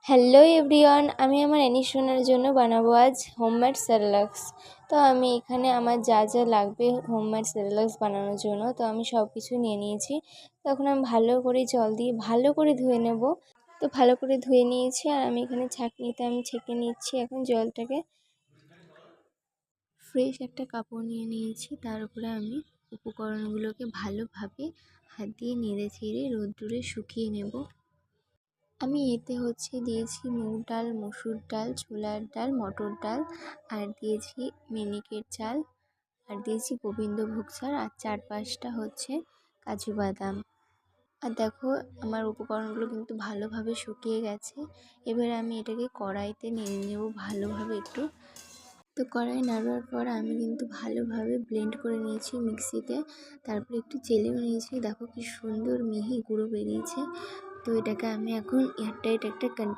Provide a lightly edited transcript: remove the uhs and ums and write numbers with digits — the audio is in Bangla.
হ্যালো এভরিওয়ান, আমি আমার অ্যানিশনের জন্য বানাবো আজ হোমমেড সেরেলাক্স। তো আমি এখানে আমার যা যা লাগবে হোমমেড সেরেলাক্স বানানোর জন্য, তো আমি সব কিছু নিয়ে নিয়েছি। তো এখন আমি ভালো করে জল দিয়ে ভালো করে ধুয়ে নেব। তো ভালো করে ধুয়ে নিয়েছি, আর আমি এখানে ছাঁকনিতে আমি ছেঁকে নিচ্ছি এখন জলটাকে। ফ্রেশ একটা কাপড় নিয়ে নিয়েছি, তার উপরে আমি উপকরণগুলোকে ভালোভাবে হাত দিয়ে নেড়ে চেড়ে রোদ্দুরে শুকিয়ে নেব। আমি এতে দিয়েছি মুগ ডাল, মসুর ডাল, ছোলার ডাল, মটর ডাল, আর দিয়েছি মিনিকেট চাল, আর দিয়েছি গোবিন্দভোগ চাল, আর 4-5টা কাজু বাদাম। আর দেখো, আমার উপকরণগুলো কিন্তু ভালোভাবে শুকিয়ে গেছে। এবারে আমি এটাকে কড়াইতে নেড়ে নেব ভালোভাবে একটু। তো কড়াই নাড়ার পর আমি কিন্তু ভালোভাবে ব্লেন্ড করে নিয়েছি মিক্সিতে, তারপরে একটু চেলেও নিয়েছি। দেখো কি সুন্দর মিহি গুঁড়ো বেরিয়েছে। তো এটাকে আমি এখন এয়ারটাইট একটা